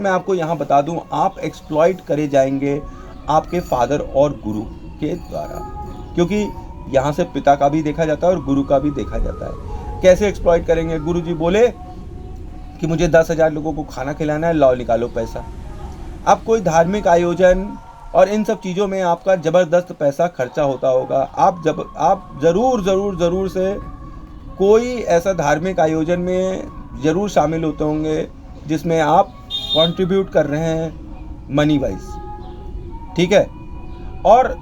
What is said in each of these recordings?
मैं आपको यहाँ बता दूँ, आप एक्सप्लॉइट करे जाएंगे आपके फादर और गुरु के द्वारा, क्योंकि यहाँ से पिता का भी देखा जाता है और गुरु का भी देखा जाता है। कैसे एक्सप्लॉइट करेंगे? गुरु जी बोले कि मुझे 10,000 लोगों को खाना खिलाना है, लाओ निकालो पैसा। अब कोई धार्मिक आयोजन और इन सब चीज़ों में आपका ज़बरदस्त पैसा खर्चा होता होगा। आप ज़रूर से कोई ऐसा धार्मिक आयोजन में ज़रूर शामिल होते होंगे जिसमें आप कंट्रीब्यूट कर रहे हैं मनी वाइज, ठीक है। और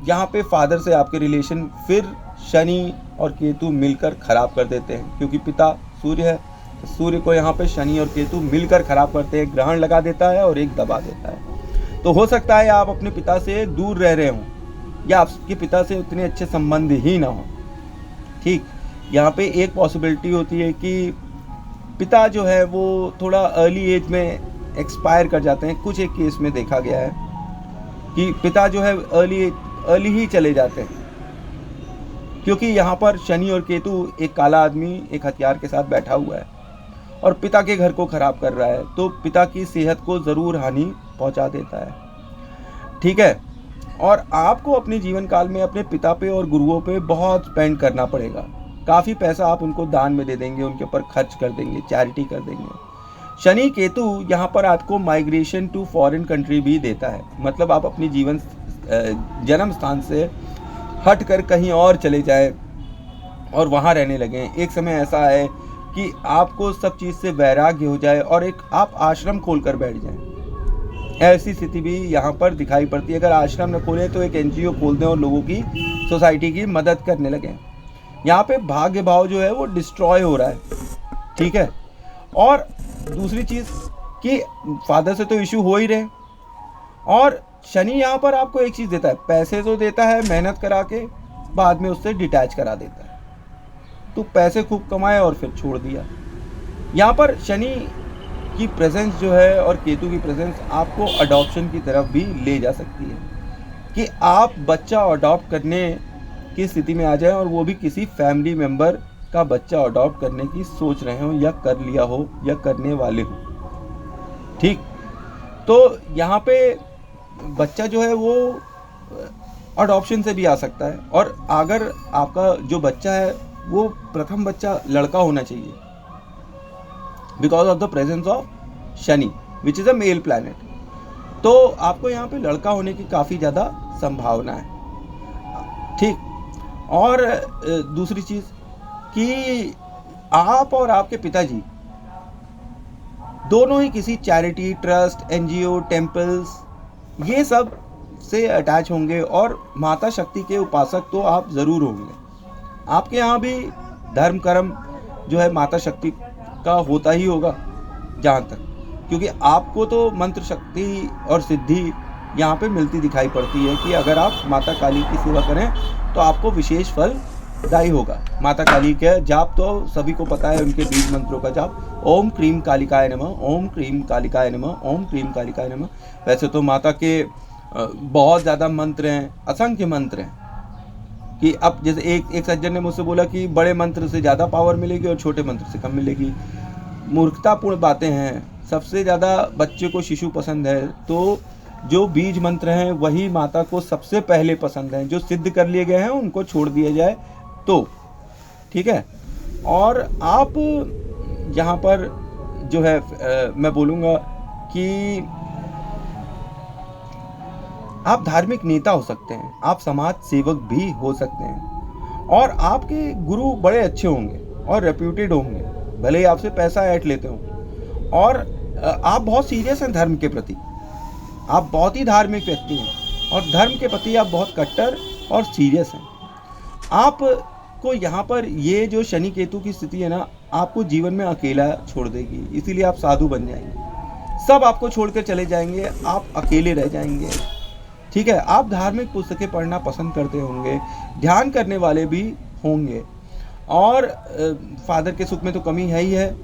यहाँ पे फादर से आपके रिलेशन फिर शनि और केतु मिलकर ख़राब कर देते हैं, क्योंकि पिता सूर्य है, सूर्य को यहाँ पे शनि और केतु मिलकर ख़राब करते हैं, ग्रहण लगा देता है और एक दबा देता है। तो हो सकता है आप अपने पिता से दूर रह रहे हों या आपके पिता से उतने अच्छे संबंध ही ना हो, ठीक। यहाँ पे एक पॉसिबिलिटी होती है कि पिता जो है वो थोड़ा अर्ली एज में एक्सपायर कर जाते हैं। कुछ एक केस में देखा गया है कि पिता जो है अर्ली ही चले जाते हैं, क्योंकि यहाँ पर शनि और केतु, एक काला आदमी एक हथियार के साथ बैठा हुआ है और पिता के घर को ख़राब कर रहा है, तो पिता की सेहत को ज़रूर हानि पहुँचा देता है, ठीक है। और आपको अपने जीवन काल में अपने पिता पे और गुरुओं पे बहुत स्पेंड करना पड़ेगा। काफ़ी पैसा आप उनको दान में दे देंगे, उनके ऊपर खर्च कर देंगे, चैरिटी कर देंगे। शनि केतु यहाँ पर आपको माइग्रेशन टू फॉरेन कंट्री भी देता है, मतलब आप अपनी जन्म स्थान से हट कर कहीं और चले जाए और वहाँ रहने लगें। एक समय ऐसा है कि आपको सब चीज़ से वैराग्य हो जाए और एक आप आश्रम खोल कर बैठ जाएं। ऐसी स्थिति भी यहाँ पर दिखाई पड़ती है। अगर आश्रम न खोलें तो एक NGO खोल दें और लोगों की, सोसाइटी की मदद करने लगें। यहाँ पे भाग्य भाव जो है वो डिस्ट्रॉय हो रहा है, ठीक है। और दूसरी चीज़ कि फादर से तो इशू हो ही रहे, और शनि यहाँ पर आपको एक चीज़ देता है, पैसे तो देता है मेहनत करा के, बाद में उससे डिटैच करा देता है। तो पैसे खूब कमाए और फिर छोड़ दिया। यहाँ पर शनि की प्रेजेंस जो है और केतु की प्रेजेंस आपको अडॉप्शन की तरफ भी ले जा सकती है, कि आप बच्चा अडॉप्ट करने की स्थिति में आ जाए, और वो भी किसी फैमिली मेम्बर का बच्चा अडॉप्ट करने की सोच रहे हो या कर लिया हो या करने वाले हो, ठीक। तो यहाँ पे बच्चा जो है वो अडॉप्शन से भी आ सकता है, और अगर आपका जो बच्चा है वो प्रथम बच्चा लड़का होना चाहिए, because of the presence of Shani which is a male planet. तो आपको यहाँ पे लड़का होने की काफ़ी ज़्यादा संभावना है, ठीक। और दूसरी चीज़ कि आप और आपके पिताजी दोनों ही किसी चैरिटी, ट्रस्ट, NGO, टेम्पल्स, ये सब से अटैच होंगे, और माता शक्ति के उपासक तो आप ज़रूर होंगे। आपके यहाँ भी धर्म कर्म जो है माता शक्ति का होता ही होगा जहाँ तक, क्योंकि आपको तो मंत्र शक्ति और सिद्धि यहाँ पे मिलती दिखाई पड़ती है कि अगर आप माता काली की सेवा करें तो आपको विशेष फल दायी होगा। माता काली के जाप तो सभी को पता है, उनके बीज मंत्रों का जाप, ओम क्रीम कालिकाय नमः, ओम क्रीम कालिकाय नमः, ओम क्रीम कालिकाय नमः। वैसे तो माता के बहुत ज़्यादा मंत्र हैं, असंख्य मंत्र हैं, कि अब जैसे एक सज्जन ने मुझसे बोला कि बड़े मंत्र से ज़्यादा पावर मिलेगी और छोटे मंत्र से कम मिलेगी। मूर्खतापूर्ण बातें हैं। सबसे ज़्यादा बच्चे को शिशु पसंद है, तो जो बीज मंत्र हैं वही माता को सबसे पहले पसंद हैं। जो सिद्ध कर लिए गए हैं उनको छोड़ दिया जाए तो ठीक है। और आप यहाँ पर जो है मैं बोलूँगा कि आप धार्मिक नेता हो सकते हैं, आप समाज सेवक भी हो सकते हैं, और आपके गुरु बड़े अच्छे होंगे और रेप्यूटेड होंगे, भले ही आपसे पैसा ऐंठ लेते हों। और आप बहुत सीरियस हैं धर्म के प्रति, आप बहुत ही धार्मिक व्यक्ति हैं और धर्म के प्रति आप बहुत कट्टर और सीरियस हैं। आपको यहाँ पर ये जो शनि केतु की स्थिति है ना, आपको जीवन में अकेला छोड़ देगी, इसीलिए आप साधु बन जाएंगे। सब आपको छोड़कर चले जाएंगे, आप अकेले रह जाएंगे, ठीक है। आप धार्मिक पुस्तकें पढ़ना पसंद करते होंगे, ध्यान करने वाले भी होंगे, और फादर के सुख में तो कमी है ही है।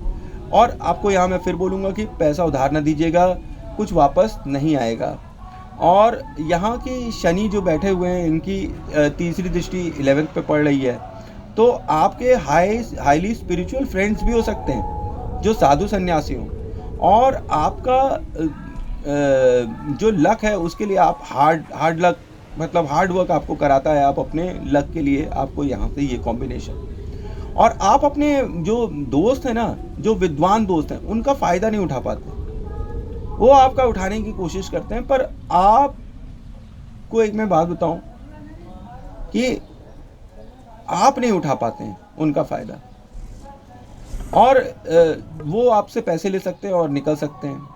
और आपको यहाँ मैं फिर बोलूँगा कि पैसा उधार न दीजिएगा, कुछ वापस नहीं आएगा। और यहाँ की शनि जो बैठे हुए हैं, इनकी तीसरी दृष्टि 11th पे पड़ रही है, तो आपके हाईली स्पिरिचुअल फ्रेंड्स भी हो सकते हैं जो साधु सन्यासी हों, और आपका जो लक है उसके लिए आप हार्ड लक, मतलब हार्ड वर्क आपको कराता है आप अपने लक के लिए, आपको यहाँ से ये कॉम्बिनेशन। और आप अपने जो दोस्त हैं ना, जो विद्वान दोस्त हैं, उनका फ़ायदा नहीं उठा पाते, वो आपका उठाने की कोशिश करते हैं, पर आपको एक मैं बात बताऊं कि आप नहीं उठा पाते हैं उनका फ़ायदा, और वो आपसे पैसे ले सकते हैं और निकल सकते हैं।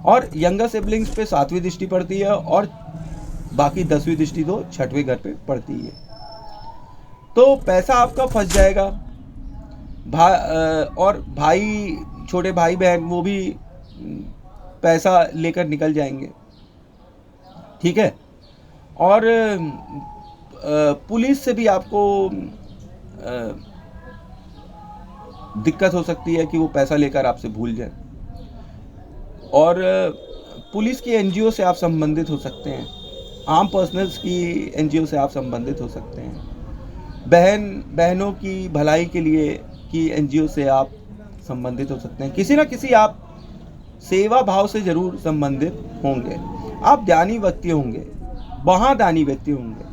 और यंगर सिबलिंग्स पे 7वीं दृष्टि पड़ती है और बाकी 10वीं दृष्टि तो 6वें घर पे पड़ती है, तो पैसा आपका फंस जाएगा। और भाई, छोटे भाई बहन, वो भी पैसा लेकर निकल जाएंगे, ठीक है। और पुलिस से भी आपको दिक्कत हो सकती है कि वो पैसा लेकर आपसे भूल जाए, और पुलिस की एनजीओ से आप संबंधित हो सकते हैं, आम पर्सनल्स की एनजीओ से आप संबंधित हो सकते हैं, बहनों की भलाई के लिए की एनजीओ से आप संबंधित हो सकते हैं। किसी ना किसी आप सेवा भाव से जरूर संबंधित होंगे। आप दानी व्यक्ति होंगे, महादानी व्यक्ति होंगे,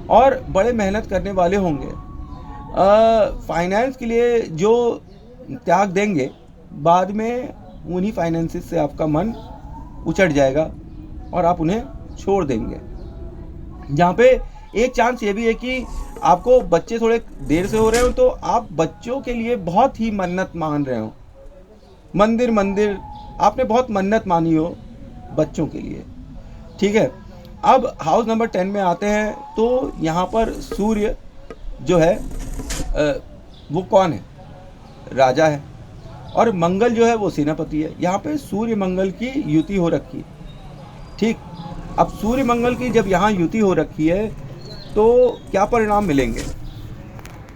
और बड़े मेहनत करने वाले होंगे। फाइनेंस के लिए जो त्याग देंगे, बाद में उन्हीं फाइनेंसेस से आपका मन उचट जाएगा और आप उन्हें छोड़ देंगे। जहाँ पे एक चांस ये भी है कि आपको बच्चे थोड़े देर से हो रहे हो, तो आप बच्चों के लिए बहुत ही मन्नत मान रहे हो, मंदिर आपने बहुत मन्नत मानी हो बच्चों के लिए, ठीक है। अब हाउस नंबर 10 में आते हैं, तो यहाँ पर सूर्य जो है वो कौन है? राजा है, और मंगल जो है वो सेनापति है। यहाँ पे सूर्य मंगल की युति हो रखी है, ठीक। अब सूर्य मंगल की जब यहाँ युति हो रखी है तो क्या परिणाम मिलेंगे?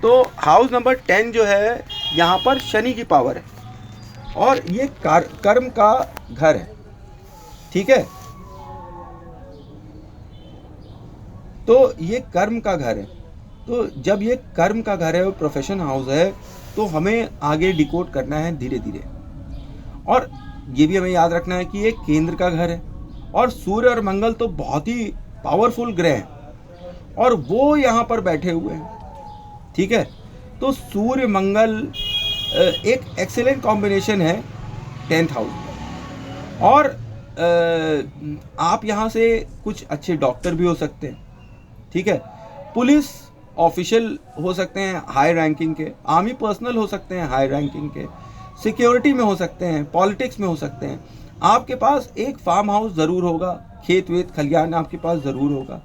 तो हाउस नंबर 10 जो है, यहाँ पर शनि की पावर है, और ये कर्म का घर है, ठीक है। तो ये कर्म का घर है, तो जब ये कर्म का घर है और प्रोफेशन हाउस है, तो हमें आगे डिकोड करना है धीरे धीरे। और ये भी हमें याद रखना है कि ये केंद्र का घर है, और सूर्य और मंगल तो बहुत ही पावरफुल ग्रह हैं, और वो यहाँ पर बैठे हुए हैं, ठीक है। तो सूर्य मंगल एक एक्सीलेंट कॉम्बिनेशन है 10th हाउस में। और आप यहाँ से कुछ अच्छे डॉक्टर भी हो सकते हैं, ठीक है। पुलिस ऑफिशियल हो सकते हैं हाई रैंकिंग के, आर्मी पर्सनल हो सकते हैं हाई रैंकिंग के, सिक्योरिटी में हो सकते हैं, पॉलिटिक्स में हो सकते हैं। आपके पास एक फार्म हाउस ज़रूर होगा, खेत वेत खलियान आपके पास ज़रूर होगा।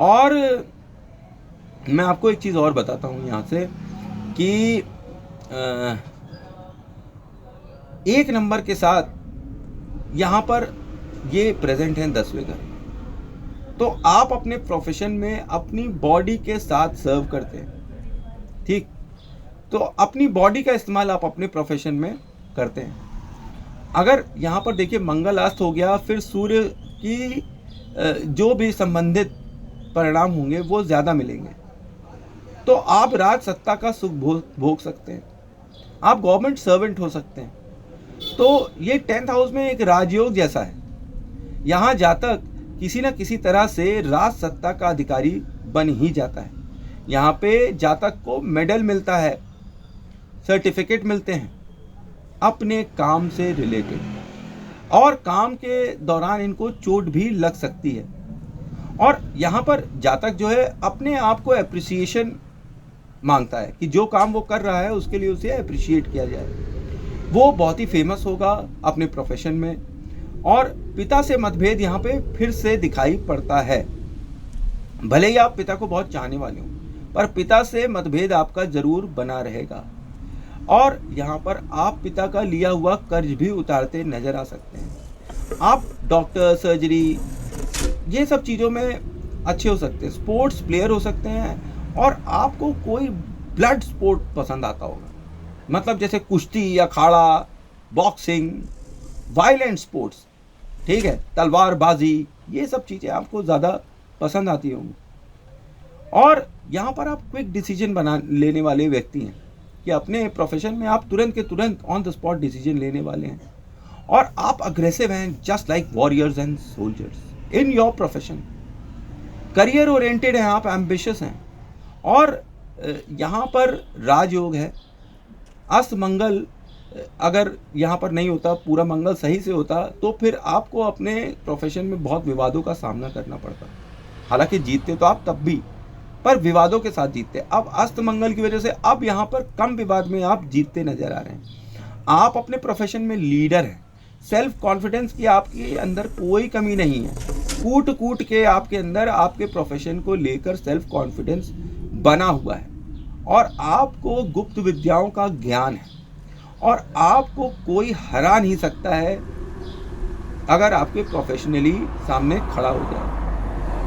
और मैं आपको एक चीज़ और बताता हूँ यहाँ से कि 1 नंबर के साथ यहाँ पर ये प्रेजेंट हैं 10वें घर, तो आप अपने प्रोफेशन में अपनी बॉडी के साथ सर्व करते हैं, ठीक। तो अपनी बॉडी का इस्तेमाल आप अपने प्रोफेशन में करते हैं। अगर यहाँ पर देखिए मंगल अस्त हो गया, फिर सूर्य की जो भी संबंधित परिणाम होंगे वो ज़्यादा मिलेंगे, तो आप राज सत्ता का सुख भोग सकते हैं, आप गवर्नमेंट सर्वेंट हो सकते हैं। तो ये 10th हाउस में एक राजयोग जैसा है। यहाँ जातक किसी न किसी तरह से राज सत्ता का अधिकारी बन ही जाता है। यहाँ पे जातक को मेडल मिलता है, सर्टिफिकेट मिलते हैं अपने काम से रिलेटेड, और काम के दौरान इनको चोट भी लग सकती है। और यहाँ पर जातक जो है अपने आप को एप्रिसिएशन मांगता है कि जो काम वो कर रहा है उसके लिए उसे अप्रिशिएट किया जाए। वो बहुत ही फेमस होगा अपने प्रोफेशन में। और पिता से मतभेद यहाँ पे फिर से दिखाई पड़ता है। भले ही आप पिता को बहुत चाहने वाले हो, पर पिता से मतभेद आपका जरूर बना रहेगा। और यहाँ पर आप पिता का लिया हुआ कर्ज भी उतारते नजर आ सकते हैं। आप डॉक्टर, सर्जरी, ये सब चीज़ों में अच्छे हो सकते हैं, स्पोर्ट्स प्लेयर हो सकते हैं, और आपको कोई ब्लड स्पोर्ट पसंद आता होगा, मतलब जैसे कुश्ती, अखाड़ा, बॉक्सिंग, वायलेंट स्पोर्ट्स, ठीक है, तलवारबाजी, ये सब चीज़ें आपको ज़्यादा पसंद आती होंगी। और यहाँ पर आप क्विक डिसीजन बना लेने वाले व्यक्ति हैं कि अपने प्रोफेशन में आप तुरंत के तुरंत ऑन द स्पॉट डिसीजन लेने वाले हैं। और आप अग्रेसिव हैं just like warriors and soldiers in your profession. Career oriented हैं आप, एम्बिशियस हैं। और यहाँ पर राजयोग है। अस्त मंगल अगर यहाँ पर नहीं होता, पूरा मंगल सही से होता, तो फिर आपको अपने प्रोफेशन में बहुत विवादों का सामना करना पड़ता। हालांकि जीतते तो आप तब भी, पर विवादों के साथ जीतते। अब अस्त मंगल की वजह से अब यहाँ पर कम विवाद में आप जीतते नजर आ रहे हैं। आप अपने प्रोफेशन में लीडर हैं। सेल्फ कॉन्फिडेंस की आपके अंदर कोई कमी नहीं है। कूट कूट के आपके अंदर आपके प्रोफेशन को लेकर सेल्फ कॉन्फिडेंस बना हुआ है और आपको गुप्त विद्याओं का ज्ञान है और आपको कोई हरा नहीं सकता है अगर आपके प्रोफेशनली सामने खड़ा हो जाए।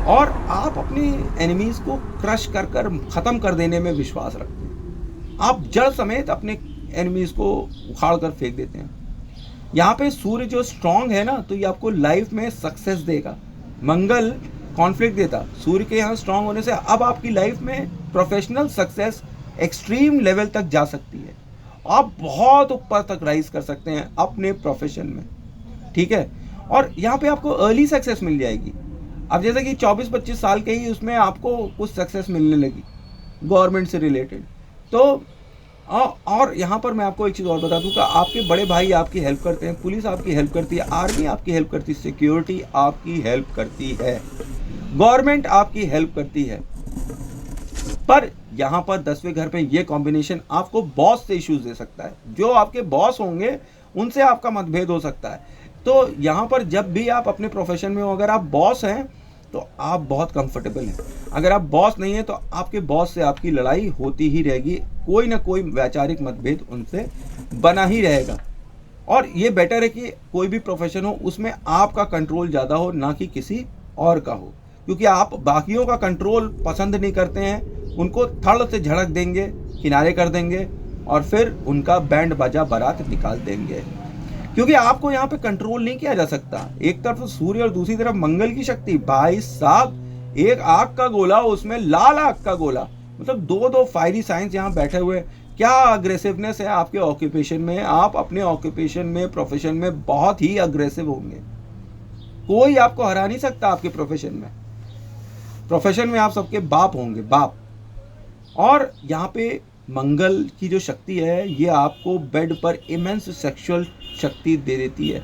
और आप अपने एनिमीज को क्रश कर कर ख़त्म कर देने में विश्वास रखते हैं। आप जड़ समेत अपने एनिमीज को उखाड़ कर फेंक देते हैं। यहाँ पे सूर्य जो स्ट्रांग है ना, तो ये आपको लाइफ में सक्सेस देगा। मंगल कॉन्फ्लिक्ट देता, सूर्य के यहाँ स्ट्रांग होने से अब आपकी लाइफ में प्रोफेशनल सक्सेस एक्सट्रीम लेवल तक जा सकती है। आप बहुत ऊपर तक राइज कर सकते हैं अपने प्रोफेशन में, ठीक है। और यहाँ पे आपको अर्ली सक्सेस मिल जाएगी। अब जैसे कि 24-25 साल के ही उसमें आपको कुछ सक्सेस मिलने लगी गवर्नमेंट से रिलेटेड। तो और यहाँ पर मैं आपको एक चीज़ और बता दूँ कि आपके बड़े भाई आपकी हेल्प करते हैं, पुलिस आपकी हेल्प करती है, आर्मी आपकी हेल्प करती है, सिक्योरिटी आपकी हेल्प करती है, गवर्नमेंट आपकी हेल्प करती है। पर यहाँ पर 10वें घर पे ये कॉम्बिनेशन आपको बॉस से इश्यूज दे सकता है। जो आपके बॉस होंगे उनसे आपका मतभेद हो सकता है। तो यहाँ पर जब भी आप अपने प्रोफेशन में हो, अगर आप बॉस हैं तो आप बहुत कंफर्टेबल हैं। अगर आप बॉस नहीं हैं तो आपके बॉस से आपकी लड़ाई होती ही रहेगी, कोई ना कोई वैचारिक मतभेद उनसे बना ही रहेगा। और ये बेटर है कि कोई भी प्रोफेशन हो उसमें आपका कंट्रोल ज़्यादा हो, ना कि किसी और का हो, क्योंकि आप बाकियों का कंट्रोल पसंद नहीं करते हैं। उनको थड़ से झड़क देंगे, किनारे कर देंगे और फिर उनका बैंड बाजा बारात निकाल देंगे, क्योंकि आपको यहाँ पे कंट्रोल नहीं किया जा सकता। एक तरफ सूर्य और दूसरी तरफ मंगल की शक्ति। भाई साहब, एक आग का गोला, उसमें लाल आग का गोला, मतलब दो फायरी साइंस यहाँ बैठे हुए। क्या अग्रेसिवनेस है आपके ऑक्यूपेशन में। आप अपने ऑक्यूपेशन में, प्रोफेशन में बहुत ही अग्रेसिव होंगे। कोई आपको हरा नहीं सकता आपके प्रोफेशन में। प्रोफेशन में आप सबके बाप होंगे, बाप। और यहाँ पे मंगल की जो शक्ति है ये आपको बेड पर इमेंस सेक्सुअल शक्ति दे देती है।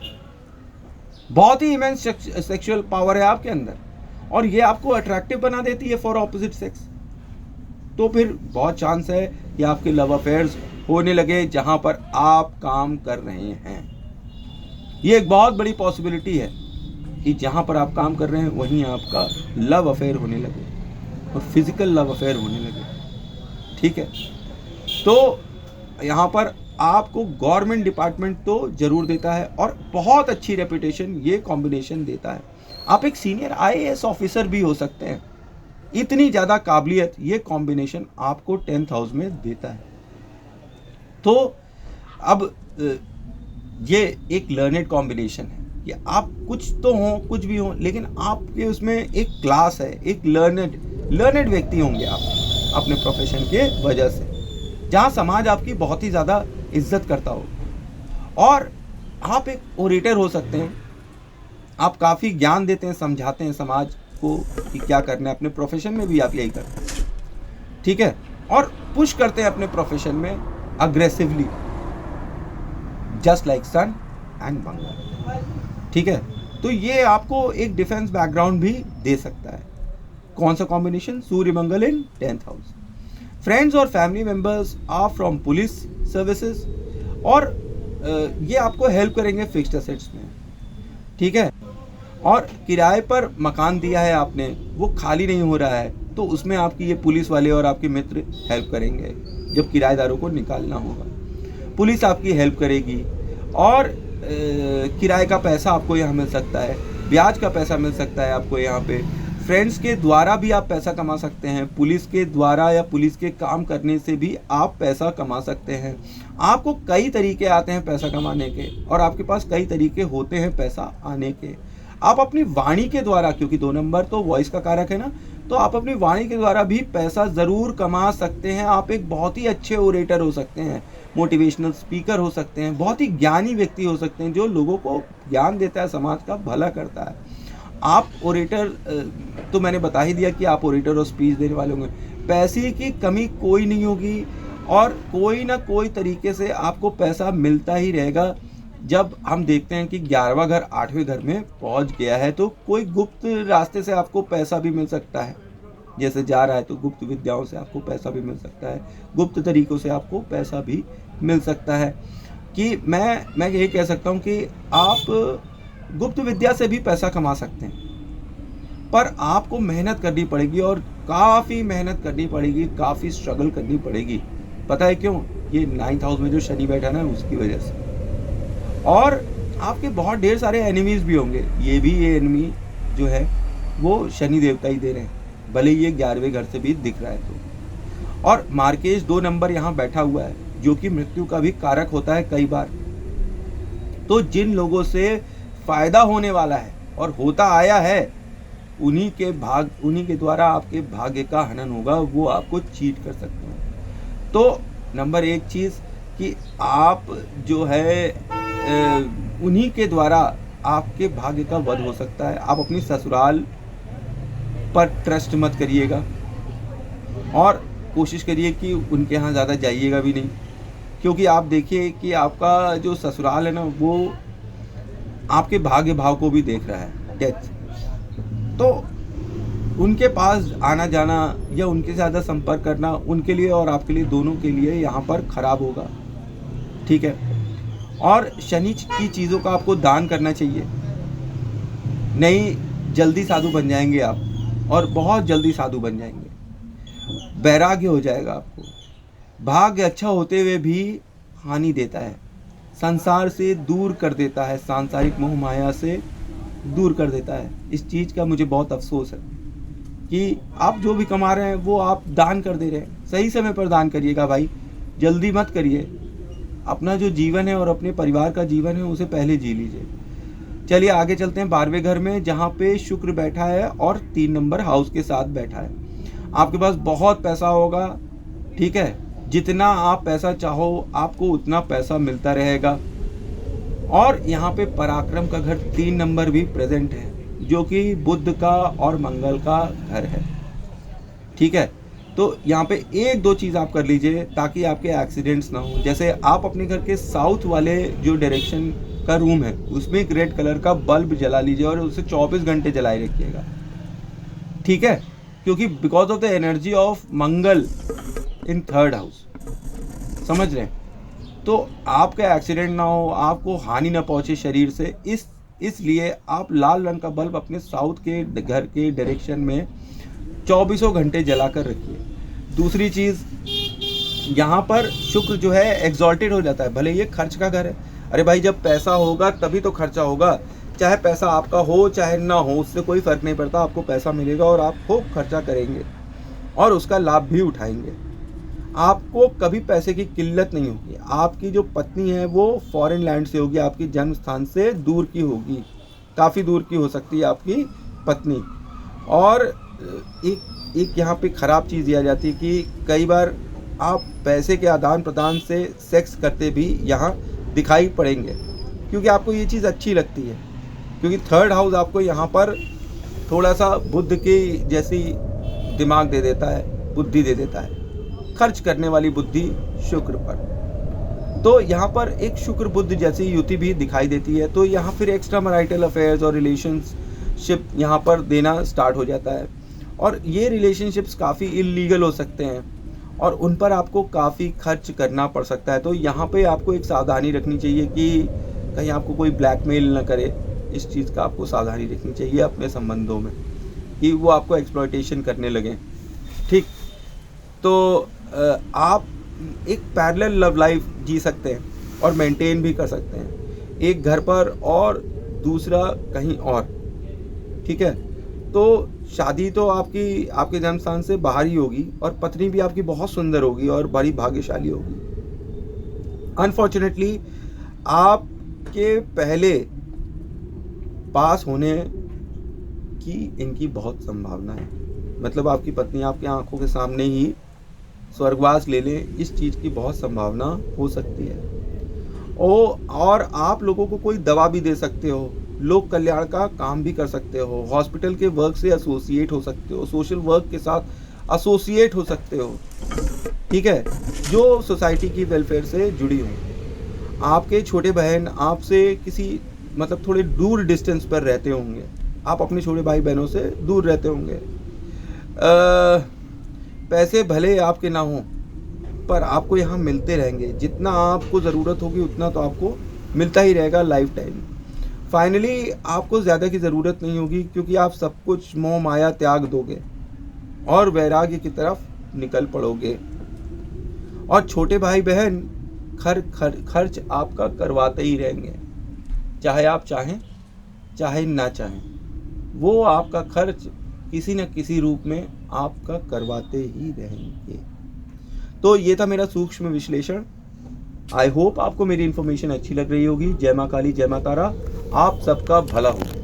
बहुत ही इमेंस सेक्सुअल पावर है आपके अंदर और ये आपको अट्रैक्टिव बना देती है फॉर ऑपोजिट सेक्स। तो फिर बहुत चांस है कि आपके लव अफेयर्स होने लगे जहां पर आप काम कर रहे हैं। ये एक बहुत बड़ी पॉसिबिलिटी है कि जहां पर आप काम कर रहे हैं वहीं आपका लव अफेयर होने लगे और फिजिकल लव अफेयर होने लगे, ठीक है। तो यहाँ पर आपको गवर्नमेंट डिपार्टमेंट तो जरूर देता है और बहुत अच्छी रेपुटेशन ये कॉम्बिनेशन देता है। आप एक सीनियर IAS ऑफिसर भी हो सकते हैं। इतनी ज़्यादा काबिलियत ये कॉम्बिनेशन आपको 10th हाउस में देता है। तो अब ये एक लर्नेड कॉम्बिनेशन है कि आप कुछ तो हों, कुछ भी हों, लेकिन आपके उसमें एक क्लास है, एक लर्नेड व्यक्ति होंगे आप अपने प्रोफेशन के वजह से, जहाँ समाज आपकी बहुत ही ज़्यादा इज्जत करता हो। और आप एक ओरेटर हो सकते हैं। आप काफ़ी ज्ञान देते हैं, समझाते हैं समाज को कि क्या करना है। अपने प्रोफेशन में भी आप यही करते हैं, ठीक है। और पुश करते हैं अपने प्रोफेशन में aggressively, just like sun and Mangal, ठीक है। तो ये आपको एक डिफेंस बैकग्राउंड भी दे सकता है। कौन सा combination? Surya Mangal in 10th house. Friends और family members are from police services और ये आपको हेल्प करेंगे फिक्स्ड एसेट्स में, ठीक है। और किराए पर मकान दिया है आपने, वो खाली नहीं हो रहा है, तो उसमें आपकी ये पुलिस वाले और आपके मित्र हेल्प करेंगे जब किराएदारों को निकालना होगा। पुलिस आपकी हेल्प करेगी और किराए का पैसा आपको यहाँ मिल सकता है, ब्याज का पैसा मिल सकता है आपको यहाँ पे। फ्रेंड्स के द्वारा भी आप पैसा कमा सकते हैं, पुलिस के द्वारा या पुलिस के काम करने से भी आप पैसा कमा सकते हैं। आपको कई तरीके आते हैं पैसा कमाने के और आपके पास कई तरीके होते हैं पैसा आने के। आप अपनी वाणी के द्वारा, क्योंकि 2 नंबर तो वॉइस का कारक है ना, तो आप अपनी वाणी के द्वारा भी पैसा ज़रूर कमा सकते हैं। आप एक बहुत ही अच्छे ओरेटर हो सकते हैं। मोटिवेशनल स्पीकर हो सकते हैं, बहुत ही ज्ञानी व्यक्ति हो सकते हैं जो लोगों को ज्ञान देता है, समाज का भला करता है। आप ओरेटर, तो मैंने बता ही दिया कि आप ओरेटर और स्पीच देने वाले होंगे। पैसे की कमी कोई नहीं होगी और कोई ना कोई तरीके से आपको पैसा मिलता ही रहेगा। जब हम देखते हैं कि 11वां घर 8वें घर में पहुंच गया है तो कोई गुप्त रास्ते से आपको पैसा भी मिल सकता है। जैसे जा रहा है तो गुप्त विद्याओं से आपको पैसा भी मिल सकता है, गुप्त तरीकों से आपको पैसा भी मिल सकता है। कि मैं ये कह सकता हूँ कि आप गुप्त विद्या से भी पैसा कमा सकते हैं, पर आपको मेहनत करनी पड़ेगी और काफ़ी मेहनत करनी पड़ेगी, काफ़ी स्ट्रगल करनी पड़ेगी। पता है क्यों? ये 9th हाउस में जो शनि बैठा ना, उसकी वजह से। और आपके बहुत ढेर सारे एनिमीज भी होंगे। ये एनिमी जो है वो शनि देवता ही दे रहे हैं, भले ये 11वें घर से भी दिख रहा है तो। और मार्केश 2 नंबर यहाँ बैठा हुआ है जो कि मृत्यु का भी कारक होता है कई बार। तो जिन लोगों से फायदा होने वाला है और होता आया है, उन्हीं के द्वारा आपके भाग्य का हनन होगा, वो आपको चीट कर सकते हैं। तो नंबर 1 चीज़ कि आप जो है उन्हीं के द्वारा आपके भाग्य का वध हो सकता है। आप अपनी ससुराल पर ट्रस्ट मत करिएगा और कोशिश करिए कि उनके यहाँ ज़्यादा जाइएगा भी नहीं, क्योंकि आप देखिए कि आपका जो ससुराल है ना, वो आपके भाग्य भाव को भी देख रहा है, डेथ। तो उनके पास आना जाना या उनके ज़्यादा संपर्क करना उनके लिए और आपके लिए, दोनों के लिए यहाँ पर खराब होगा, ठीक है। और शनि की चीज़ों का आपको दान करना चाहिए, नहीं जल्दी साधु बन जाएंगे आप, और बहुत जल्दी साधु बन जाएंगे। वैराग्य हो जाएगा आपको। भाग्य अच्छा होते हुए भी हानि देता है, संसार से दूर कर देता है, सांसारिक मोह माया से दूर कर देता है। इस चीज़ का मुझे बहुत अफसोस है कि आप जो भी कमा रहे हैं वो आप दान कर दे रहे हैं। सही समय पर दान करिएगा भाई, जल्दी मत करिए। अपना जो जीवन है और अपने परिवार का जीवन है उसे पहले जी लीजिए। चलिए आगे चलते हैं 12वें घर में, जहाँ पे शुक्र बैठा है और 3 नंबर हाउस के साथ बैठा है। आपके पास बहुत पैसा होगा, ठीक है। जितना आप पैसा चाहो आपको उतना पैसा मिलता रहेगा। और यहाँ पे पराक्रम का घर 3 नंबर भी प्रेजेंट है, जो कि बुध का और मंगल का घर है, ठीक है। तो यहाँ पे 1-2 चीज़ आप कर लीजिए ताकि आपके एक्सीडेंट्स ना हो। जैसे आप अपने घर के साउथ वाले जो डायरेक्शन का रूम है उसमें एक रेड कलर का बल्ब जला लीजिए और उसे 24 घंटे जलाए रखिएगा, ठीक है। क्योंकि because of the energy of Mangal in 3rd house, समझ रहे हैं, तो आपका एक्सीडेंट ना हो, आपको हानि ना पहुंचे शरीर से। इसलिए आप लाल रंग का बल्ब अपने साउथ के घर के डायरेक्शन में 24 घंटे जलाकर रखिए। दूसरी चीज़, यहाँ पर शुक्र जो है एग्जॉल्टेड हो जाता है। भले ये खर्च का घर है, अरे भाई जब पैसा होगा तभी तो खर्चा होगा। चाहे पैसा आपका हो चाहे ना हो, उससे कोई फ़र्क नहीं पड़ता, आपको पैसा मिलेगा और आप खूब खर्चा करेंगे और उसका लाभ भी उठाएंगे। आपको कभी पैसे की किल्लत नहीं होगी। आपकी जो पत्नी है वो फॉरेन लैंड से होगी, आपकी जन्म स्थान से दूर की होगी, काफ़ी दूर की हो सकती है आपकी पत्नी। और एक यहाँ पे ख़राब चीज़ ये आ जाती है कि कई बार आप पैसे के आदान प्रदान से सेक्स करते भी यहाँ दिखाई पड़ेंगे, क्योंकि आपको ये चीज़ अच्छी लगती है। क्योंकि 3rd हाउस आपको यहाँ पर थोड़ा सा बुद्ध की जैसी दिमाग दे देता है, बुद्धि दे देता है, खर्च करने वाली बुद्धि शुक्र पर। तो यहाँ पर एक शुक्र बुद्ध जैसी युति भी दिखाई देती है। तो यहाँ फिर एक्स्ट्रा मैरिटल अफेयर्स और रिलेशनशिप यहाँ पर देना स्टार्ट हो जाता है, और ये रिलेशनशिप्स काफ़ी इलीगल हो सकते हैं और उन पर आपको काफ़ी खर्च करना पड़ सकता है। तो यहाँ पे आपको एक सावधानी रखनी चाहिए कि कहीं आपको कोई ब्लैकमेल ना करे। इस चीज़ का आपको सावधानी रखनी चाहिए अपने संबंधों में, कि वो आपको एक्सप्लॉयटेशन करने लगें, ठीक। तो आप एक पैरेलल लव लाइफ जी सकते हैं और मेंटेन भी कर सकते हैं, एक घर पर और दूसरा कहीं और, ठीक है। तो शादी तो आपके जन्म स्थान से बाहर ही होगी और पत्नी भी आपकी बहुत सुंदर होगी और बड़ी भाग्यशाली होगी। अनफॉर्चुनेटली आपके पहले पास होने की इनकी बहुत संभावना है। मतलब आपकी पत्नी आपकी आंखों के सामने ही स्वर्गवास ले लें, इस चीज़ की बहुत संभावना हो सकती है। और आप लोगों को कोई दवा भी दे सकते हो, लोक कल्याण का काम भी कर सकते हो, हॉस्पिटल के वर्क से एसोसिएट हो सकते हो, सोशल वर्क के साथ एसोसिएट हो सकते हो, ठीक है, जो सोसाइटी की वेलफेयर से जुड़ी हो। आपके छोटे बहन आपसे किसी मतलब थोड़े दूर डिस्टेंस पर रहते होंगे, आप अपने छोटे भाई बहनों से दूर रहते होंगे। पैसे भले आपके ना हों, पर आपको यहाँ मिलते रहेंगे, जितना आपको ज़रूरत होगी उतना तो आपको मिलता ही रहेगा लाइफ टाइम। फाइनली आपको ज़्यादा की ज़रूरत नहीं होगी, क्योंकि आप सब कुछ मोह माया त्याग दोगे और वैराग्य की तरफ निकल पड़ोगे। और छोटे भाई बहन खर्च आपका करवाते ही रहेंगे, चाहे आप चाहें चाहे ना चाहें, वो आपका खर्च किसी न किसी रूप में आपका करवाते ही रहेंगे। तो ये था मेरा सूक्ष्म विश्लेषण। आई होप आपको मेरी इन्फॉर्मेशन अच्छी लग रही होगी। जय माँ काली, जय माँ तारा, आप सबका भला हो।